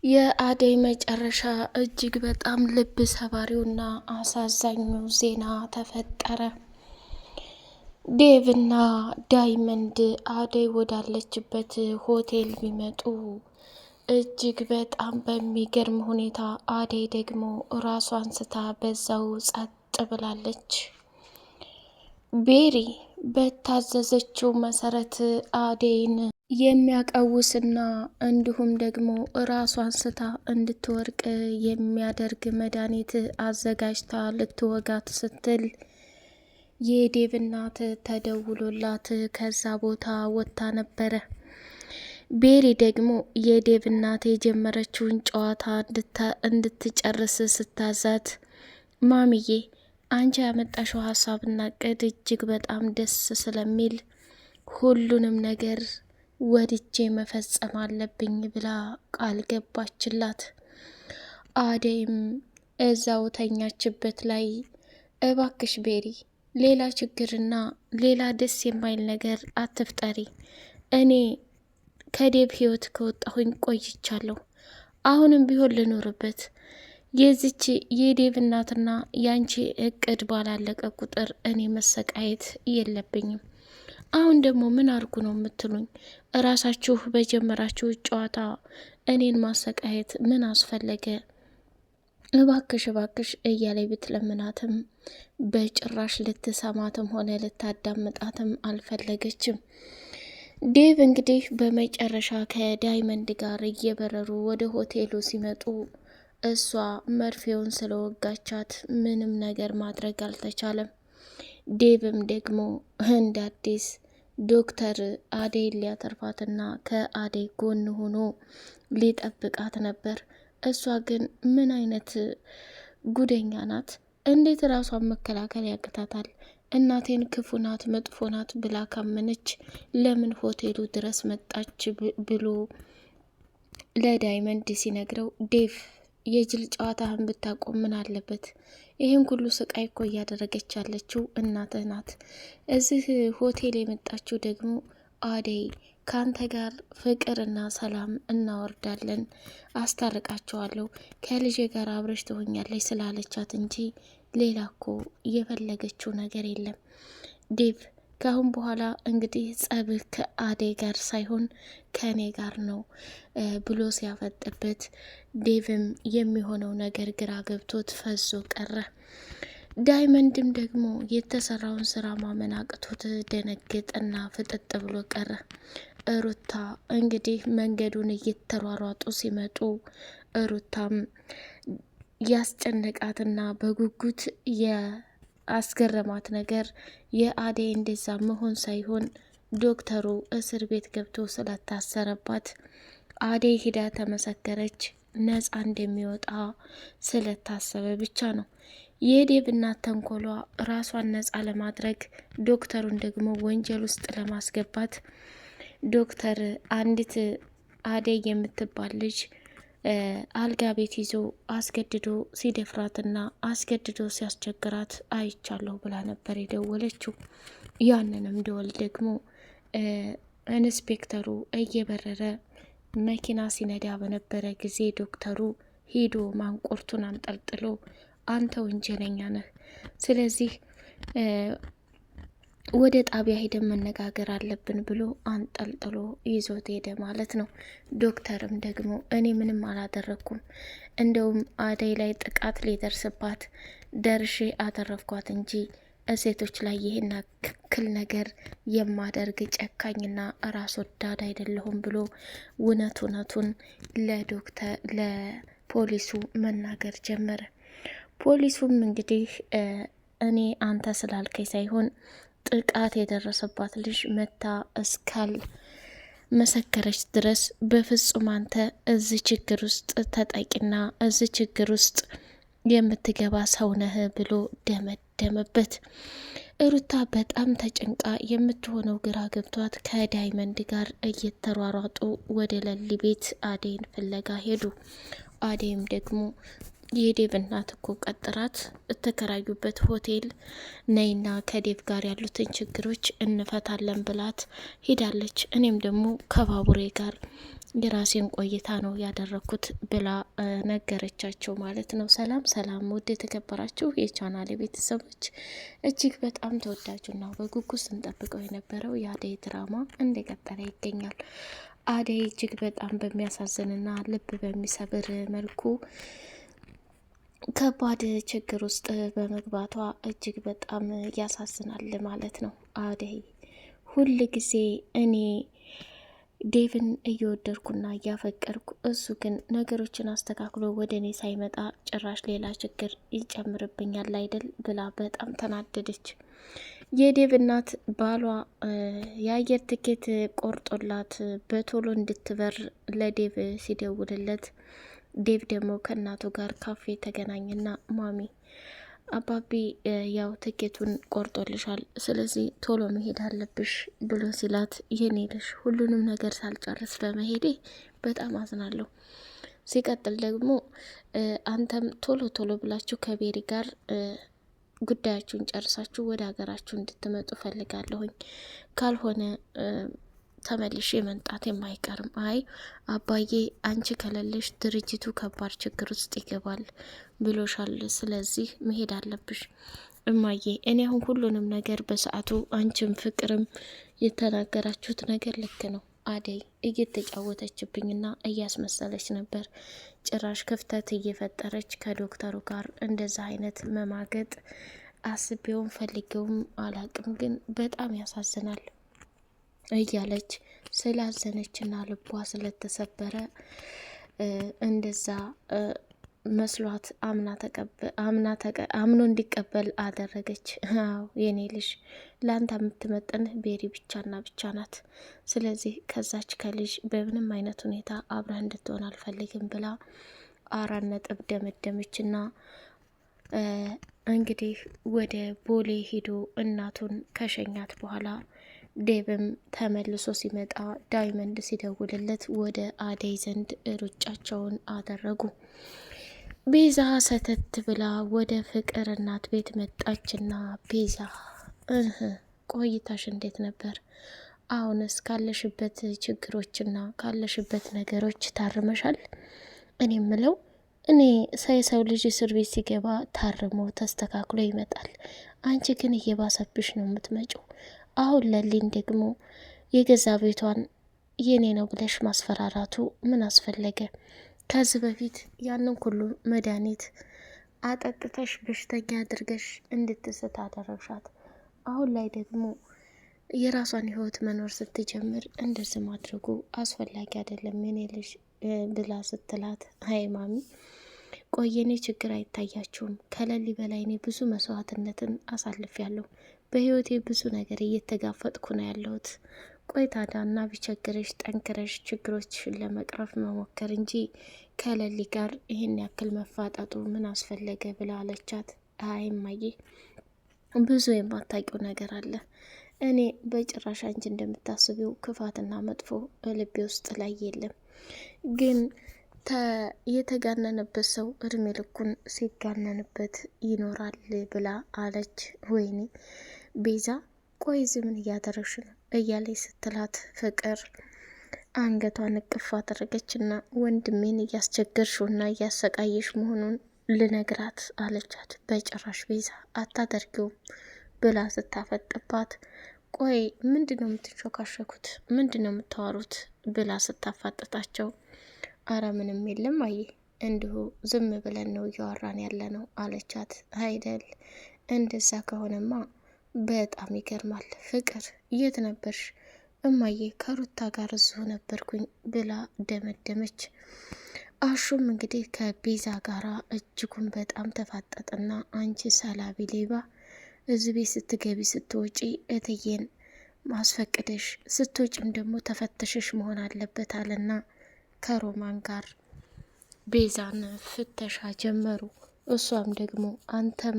የአደይ መጨረሻ እጅግ በጣም ልብ ሰባሪውና አሳዛኙ ዜና ተፈጠረ። ዴቭና ዳይመንድ አደይ ወዳለችበት ሆቴል ቢመጡ እጅግ በጣም በሚገርም ሁኔታ አደይ ደግሞ ራሷን ስታ በዛው ጸጥ ብላለች። ቤሪ በታዘዘችው መሰረት አደይን የሚያቀውስና እንዲሁም ደግሞ ራሷን ስታ እንድትወርቅ የሚያደርግ መድኃኒት አዘጋጅታ ልትወጋት ስትል የዴቭ እናት ተደውሎላት ከዛ ቦታ ወጥታ ነበረ። ቤሪ ደግሞ የዴቭ እናት የጀመረችውን ጨዋታ እንድትጨርስ ስታዛት ማሚዬ አንቺ ያመጣሽው ሀሳብና እቅድ እጅግ በጣም ደስ ስለሚል ሁሉንም ነገር ወድጄ መፈጸም አለብኝ ብላ ቃል ገባችላት። አደይም እዛው ተኛችበት ላይ እባክሽ ቤሪ ሌላ ችግርና ሌላ ደስ የማይል ነገር አትፍጠሪ። እኔ ከዴቭ ህይወት ከወጣሁኝ ቆይቻለሁ። አሁንም ቢሆን ልኖርበት። የዚች የዴቭ እናትና ያንቺ እቅድ ባላለቀ ቁጥር እኔ መሰቃየት የለብኝም። አሁን ደግሞ ምን አርጉ ነው የምትሉኝ? እራሳችሁ በጀመራችሁ ጨዋታ እኔን ማሰቃየት ምን አስፈለገ? እባክሽ እባክሽ እያለ ብትለምናትም በጭራሽ ልትሰማትም ሆነ ልታዳምጣትም አልፈለገችም። ዴቭ እንግዲህ በመጨረሻ ከዳይመንድ ጋር እየበረሩ ወደ ሆቴሉ ሲመጡ እሷ መርፌውን ስለወጋቻት ምንም ነገር ማድረግ አልተቻለም። ዴቭም ደግሞ እንደ አዲስ ዶክተር አደይን ሊያተርፋትና ከአደይ ጎን ሆኖ ሊጠብቃት ነበር። እሷ ግን ምን አይነት ጉደኛ ናት? እንዴት ራሷን መከላከል ያቅታታል? እናቴን ክፉ ናት መጥፎ ናት ብላ ካመነች ለምን ሆቴሉ ድረስ መጣች ብሎ ለዳይመንድ ሲነግረው ዴቭ የጅል ጨዋታህን ብታቆም ምን አለበት? ይህን ሁሉ ስቃይ እኮ እያደረገች ያለችው እናትህ ናት። እዚህ ሆቴል የመጣችው ደግሞ አደይ ካንተ ጋር ፍቅርና ሰላም እናወርዳለን፣ አስታርቃቸዋለሁ፣ ከልጄ ጋር አብረሽ ትሆኛለች ስላለቻት እንጂ ሌላ እኮ የፈለገችው ነገር የለም። ዴቭ ከአሁን በኋላ እንግዲህ ጸብህ ከአደይ ጋር ሳይሆን ከእኔ ጋር ነው ብሎ ሲያፈጥበት ዴቭም የሚሆነው ነገር ግራ ገብቶት ፈዞ ቀረ። ዳይመንድም ደግሞ የተሰራውን ስራ ማመን አቅቶት ደነገጠና ፍጥጥ ብሎ ቀረ። ሩታ እንግዲህ መንገዱን እየተሯሯጡ ሲመጡ ሩታም ያስጨነቃትና በጉጉት የአስገረማት ነገር የአደይ እንደዛ መሆን ሳይሆን ዶክተሩ እስር ቤት ገብቶ ስለታሰረባት አደይ ሂዳ ተመሰከረች ነፃ እንደሚወጣ ስለታሰበ ብቻ ነው። የዴቭ እናት ተንኮሏ ራሷን ነፃ ለማድረግ ዶክተሩን ደግሞ ወንጀል ውስጥ ለማስገባት ዶክተር አንዲት አደይ የምትባል ልጅ አልጋ ቤት ይዞ አስገድዶ ሲደፍራትና አስገድዶ ሲያስቸግራት አይቻለሁ ብላ ነበር የደወለችው። ያንንም ደወል ደግሞ ኢንስፔክተሩ እየበረረ መኪና ሲነዳ በነበረ ጊዜ ዶክተሩ ሂዶ ማንቆርቱን አንጠልጥሎ አንተ ወንጀለኛ ነህ፣ ስለዚህ ወደ ጣቢያ ሄደን መነጋገር አለብን ብሎ አንጠልጥሎ ይዞት ሄደ ማለት ነው። ዶክተርም ደግሞ እኔ ምንም አላደረግኩም፣ እንደውም አደይ ላይ ጥቃት ሊደርስባት ደርሼ አተረፍኳት እንጂ ሴቶች ላይ ይህን ያክል ነገር የማደርግ ጨካኝና ራስ ወዳድ አይደለሁም ብሎ እውነቱን ለፖሊሱ መናገር ጀመረ። ፖሊሱም እንግዲህ እኔ አንተ ስላልከኝ ሳይሆን ጥቃት የደረሰባት ልጅ መታ እስካል መሰከረች ድረስ በፍጹም አንተ እዚህ ችግር ውስጥ ተጠቂና እዚህ ችግር ውስጥ የምትገባ ሰው ነህ ብሎ ደመደመበት። ሩታ በጣም ተጨንቃ የምትሆነው ግራ ገብቷት ከዳይመንድ ጋር እየተሯሯጡ ወደ ለሊ ቤት አደይን ፍለጋ ሄዱ። አደይም ደግሞ የዴቭ እናት እኮ ቀጥራት እተከራዩበት ሆቴል ነይና ከዴቭ ጋር ያሉትን ችግሮች እንፈታለን ብላት ሄዳለች። እኔም ደግሞ ከባቡሬ ጋር የራሴን ቆይታ ነው ያደረኩት ብላ ነገረቻቸው ማለት ነው። ሰላም ሰላም፣ ውድ የተከበራችሁ የቻናሌ ቤተሰቦች እጅግ በጣም ተወዳጁና በጉጉት ስንጠብቀው የነበረው የአደይ ድራማ እንደቀጠለ ይገኛል። አደይ እጅግ በጣም በሚያሳዝንና ልብ በሚሰብር መልኩ ከባድ ችግር ውስጥ በመግባቷ እጅግ በጣም ያሳዝናል ማለት ነው። አደይ ሁል ጊዜ እኔ ዴቭን እየወደድኩና እያፈቀርኩ እሱ ግን ነገሮችን አስተካክሎ ወደ እኔ ሳይመጣ ጭራሽ ሌላ ችግር ይጨምርብኛል አይደል ብላ በጣም ተናደደች። የዴቭ እናት ባሏ የአየር ትኬት ቆርጦላት በቶሎ እንድትበር ለዴቭ ሲደውልለት ዴቭ ደግሞ ከእናቱ ጋር ካፌ ተገናኝና ማሚ አባቢ ያው ትኬቱን ቆርጦልሻል፣ ስለዚህ ቶሎ መሄድ አለብሽ ብሎ ሲላት የኔ ልሽ ሁሉንም ነገር ሳልጨርስ በመሄዴ በጣም አዝናለሁ። ሲቀጥል ደግሞ አንተም ቶሎ ቶሎ ብላችሁ ከቤሪ ጋር ጉዳያችሁን ጨርሳችሁ ወደ ሀገራችሁ እንድትመጡ ፈልጋለሁኝ፣ ካልሆነ ተመልሼ መምጣት የማይቀርም። አይ አባዬ አንቺ ከሌለሽ ድርጅቱ ከባድ ችግር ውስጥ ይገባል ብሎሻል፣ ስለዚህ መሄድ አለብሽ። እማዬ እኔ አሁን ሁሉንም ነገር በሰዓቱ አንቺም ፍቅርም የተናገራችሁት ነገር ልክ ነው። አደይ እየተጫወተችብኝና እያስመሰለች ነበር። ጭራሽ ክፍተት እየፈጠረች ከዶክተሩ ጋር እንደዛ አይነት መማገጥ አስቤውም ፈልጌውም አላቅም፣ ግን በጣም ያሳዝናል እያለች ስላዘነችና ልቧ ስለተሰበረ እንደዛ መስሏት አምኖ እንዲቀበል አደረገች። አዎ የኔ ልጅ ለአንተ የምትመጥንህ ቤሪ ብቻና ብቻ ናት። ስለዚህ ከዛች ከልጅ በምንም አይነት ሁኔታ አብረህ እንድትሆን አልፈልግም ብላ 4 ነጥብ ደመደመችና እንግዲህ ወደ ቦሌ ሄዶ እናቱን ከሸኛት በኋላ ዴቭም ተመልሶ ሲመጣ ዳይመንድ ሲደውልለት ወደ አደይ ዘንድ ሩጫቸውን አደረጉ። ቤዛ ሰተት ብላ ወደ ፍቅር እናት ቤት መጣችና ቤዛ ቆይታሽ እንዴት ነበር? አሁንስ ካለሽበት ችግሮችና ካለሽበት ነገሮች ታርመሻል? እኔ ምለው የሰው ልጅ እስር ቤት ሲገባ ታርሞ ተስተካክሎ ይመጣል። አንቺ ግን እየባሰብሽ ነው የምትመጪው። አሁን ለሊን ደግሞ የገዛ ቤቷን የኔ ነው ብለሽ ማስፈራራቱ ምን አስፈለገ? ከዚህ በፊት ያንን ሁሉ መድኃኒት አጠጥተሽ በሽተኛ አድርገሽ እንድትስት አደረግሻት። አሁን ላይ ደግሞ የራሷን ሕይወት መኖር ስትጀምር እንደዚህ ማድረጉ አስፈላጊ አይደለም የኔ ልጅ ብላ ስትላት፣ አይ ማሚ ቆየኔ ችግር አይታያችሁም? ከለሊ በላይ እኔ ብዙ መስዋዕትነትን አሳልፌያለሁ። በህይወቴ ብዙ ነገር እየተጋፈጥኩ ነው ያለሁት። ቆይ ታዲያና ቢቸግረሽ ጠንክረሽ ችግሮችሽን ለመቅረፍ መሞከር እንጂ ከለሊ ጋር ይህን ያክል መፋጠጡ ምን አስፈለገ ብላ አለቻት። አይ እማዬ ብዙ የማታውቂው ነገር አለ። እኔ በጭራሽ አንቺ እንደምታስቢው ክፋትና መጥፎ ልቤ ውስጥ ላይ የለም። ግን የተጋነነበት ሰው እድሜ ልኩን ሲጋነንበት ይኖራል ብላ አለች። ወይኔ ቤዛ ቆይ ምን እያደረግሽ ነው እያለች ስትላት ፍቅር አንገቷን እቅፍ አደረገችና ወንድሜን እያስቸገርሽውና እያሰቃየሽ መሆኑን ልነግራት አለቻት። በጭራሽ ቤዛ አታደርጊውም ብላ ስታፈጥባት፣ ቆይ ምንድን ነው የምትሾካሸኩት? ምንድን ነው የምታወሩት? ብላ ስታፋጥጣቸው፣ አረ ምንም የለም አየ እንዲሁ ዝም ብለን ነው እያወራን ያለ ነው አለቻት። አይደል እንደዛ ከሆነማ በጣም ይገርማል። ፍቅር የት ነበርሽ? እማዬ ከሩታ ጋር እዚሁ ነበርኩኝ ብላ ደመደመች። አሹም እንግዲህ ከቤዛ ጋራ እጅጉን በጣም ተፋጠጠና አንቺ ሰላቢ ሌባ እዚህ ቤት ስትገቢ ስትወጪ እትዬን ማስፈቅደሽ ስትወጪም ደግሞ ተፈተሽሽ መሆን አለበት አለና ከሮማን ጋር ቤዛን ፍተሻ ጀመሩ። እሷም ደግሞ አንተም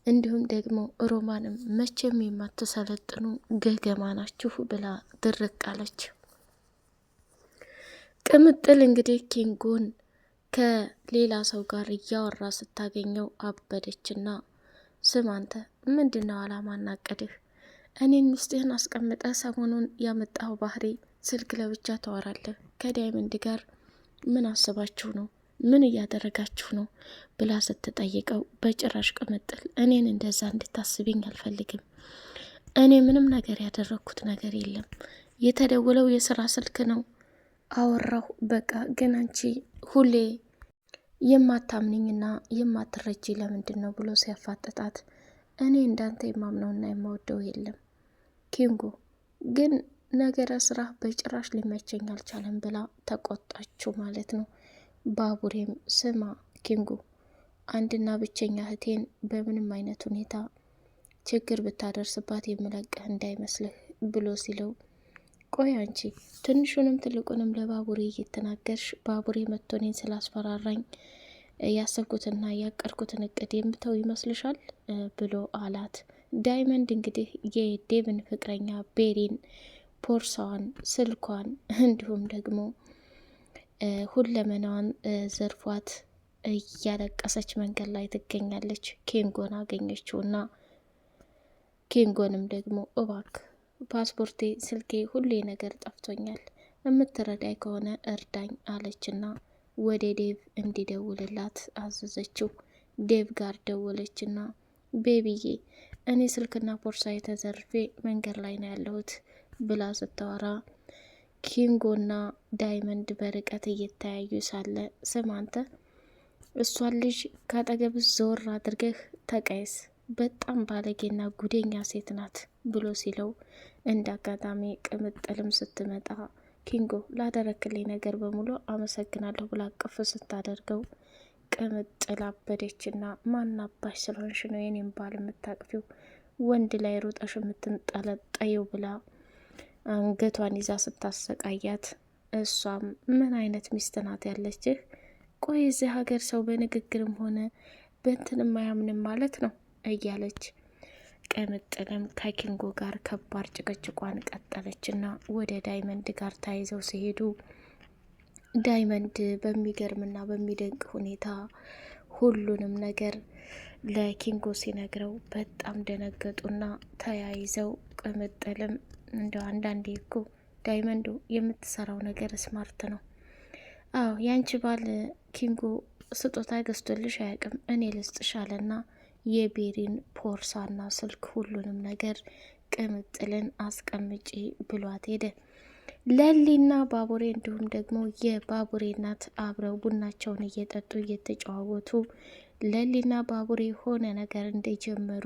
እንዲሁም ደግሞ ሮማንም መቼም የማትሰለጥኑ ገገማ ናችሁ ብላ ድርቅ አለች። ቅምጥል እንግዲህ ኪንጎን ከሌላ ሰው ጋር እያወራ ስታገኘው አበደችና ስም አንተ ምንድነው አላማና እቅድህ? እኔን ሚስትህን አስቀምጠ ሰሞኑን ያመጣው ባህሪ ስልክ ለብቻ ታወራለህ። ከዳይመንድ ጋር ምን አስባችሁ ነው? ምን እያደረጋችሁ ነው? ብላ ስትጠይቀው በጭራሽ ቅምጥል እኔን እንደዛ እንድታስቢኝ አልፈልግም። እኔ ምንም ነገር ያደረግኩት ነገር የለም። የተደወለው የስራ ስልክ ነው። አወራሁ በቃ። ግን አንቺ ሁሌ የማታምንኝና የማትረጂ ለምንድን ነው ብሎ ሲያፋጥጣት እኔ እንዳንተ የማምነውና የማወደው የለም ኪንጎ፣ ግን ነገረ ስራ በጭራሽ ሊመቸኝ አልቻለም ብላ ተቆጣችው ማለት ነው። ባቡሬም ስማ ኪንጎ፣ አንድና ብቸኛ እህቴን በምንም አይነት ሁኔታ ችግር ብታደርስባት የምለቅህ እንዳይመስልህ ብሎ ሲለው፣ ቆይ አንቺ ትንሹንም ትልቁንም ለባቡሬ እየተናገርሽ ባቡሬ መጥቶ እኔን ስላስፈራራኝ ያሰብኩትና ያቀድኩትን እቅድ የምተው ይመስልሻል? ብሎ አላት። ዳይመንድ እንግዲህ የዴቭን ፍቅረኛ ቤሪን ፖርሳዋን፣ ስልኳን እንዲሁም ደግሞ ሁለመናዋን ዘርፏት እያለቀሰች መንገድ ላይ ትገኛለች። ኬንጎን አገኘችውና ኬንጎንም ደግሞ እባክህ ፓስፖርቴ፣ ስልኬ፣ ሁሌ ነገር ጠፍቶኛል፣ የምትረዳኝ ከሆነ እርዳኝ አለችና ወደ ዴቭ እንዲደውልላት አዘዘችው። ዴቭ ጋር ደወለችና ቤቢዬ እኔ ስልክና ፖርሳ የተዘርፌ መንገድ ላይ ነው ያለሁት ብላ ስታወራ ኪንጎና ዳይመንድ በርቀት እየተያዩ ሳለ ስም አንተ እሷን ልጅ ካጠገብ ዞር አድርገህ ተቀይስ፣ በጣም ባለጌና ጉደኛ ሴት ናት ብሎ ሲለው እንደ አጋጣሚ ቅምጥልም ስትመጣ ኪንጎ ላደረክልኝ ነገር በሙሉ አመሰግናለሁ ብላ አቅፍ ስታደርገው ቅምጥል አበደችና ማናባሽ ስለሆንሽ ነው የኔን ባል የምታቅፊው ወንድ ላይ ሩጠሽ የምትንጠለጠየው ብላ አንገቷን ይዛ ስታሰቃያት፣ እሷም ምን አይነት ሚስት ናት ያለችህ? ቆይ እዚህ ሀገር ሰው በንግግርም ሆነ በእንትንም አያምንም ማለት ነው እያለች ቅምጥልም ከኪንጎ ጋር ከባድ ጭቅጭቋን ቀጠለችና ወደ ዳይመንድ ጋር ተያይዘው ሲሄዱ ዳይመንድ በሚገርምና በሚደንቅ ሁኔታ ሁሉንም ነገር ለኪንጎ ሲነግረው በጣም ደነገጡና ተያይዘው ቅምጥልም እንደው አንዳንዴ እኮ ዳይመንዱ የምትሰራው ነገር ስማርት ነው። አዎ ያንቺ ባል ኪንጎ ስጦታ ገዝቶልሽ አያውቅም፣ እኔ ልስጥሻለና የቤሪን ፖርሳና ስልክ ሁሉንም ነገር ቅምጥልን አስቀምጪ ብሏት ሄደ። ለሊና ባቡሬ እንዲሁም ደግሞ የባቡሬ እናት አብረው ቡናቸውን እየጠጡ እየተጨዋወቱ ለሊና ባቡሬ ሆነ ነገር እንደጀመሩ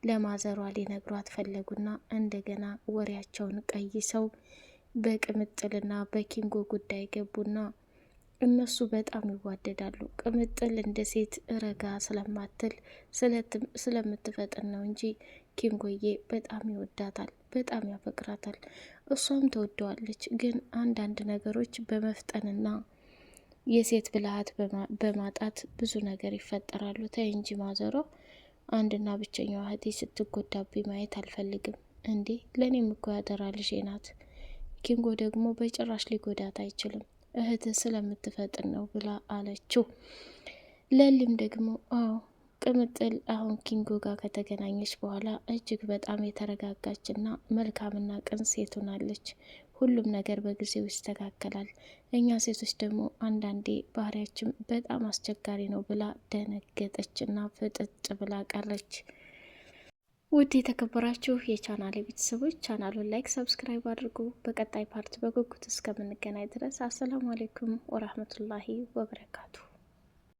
ለማዘሯ ሊነግሯት ፈለጉና እንደገና ወሬያቸውን ቀይሰው በቅምጥልና በኪንጎ ጉዳይ ገቡና እነሱ በጣም ይዋደዳሉ። ቅምጥል እንደ ሴት ረጋ ስለማትል ስለምትፈጥን ነው እንጂ ኪንጎዬ በጣም ይወዳታል፣ በጣም ያፈቅራታል፣ እሷም ተወደዋለች። ግን አንዳንድ ነገሮች በመፍጠንና የሴት ብልሃት በማጣት ብዙ ነገር ይፈጠራሉ። ተይ እንጂ ማዘሯ፣ አንድና ብቸኛዋ እህቴ ስትጎዳብኝ ማየት አልፈልግም። እንዴ ለእኔም እኮ ያደራ ልጄ ናት። ኪንጎ ደግሞ በጭራሽ ሊጎዳት አይችልም፣ እህት ስለምትፈጥን ነው ብላ አለችው። ለሊም ደግሞ አዎ ቅምጥል አሁን ኪንጎ ጋር ከተገናኘች በኋላ እጅግ በጣም የተረጋጋችና መልካምና ቅን ሴት ሆናለች። ሁሉም ነገር በጊዜው ይስተካከላል። እኛ ሴቶች ደግሞ አንዳንዴ ባህሪያችን በጣም አስቸጋሪ ነው ብላ ደነገጠችና ፍጥጥ ብላ ቀረች። ውድ የተከበራችሁ የቻናሌ ቤተሰቦች ቻናሉን ላይክ፣ ሰብስክራይብ አድርጉ። በቀጣይ ፓርት በጉጉት እስከምንገናኝ ድረስ አሰላሙ አሌይኩም ወራህመቱላሂ ወበረካቱ።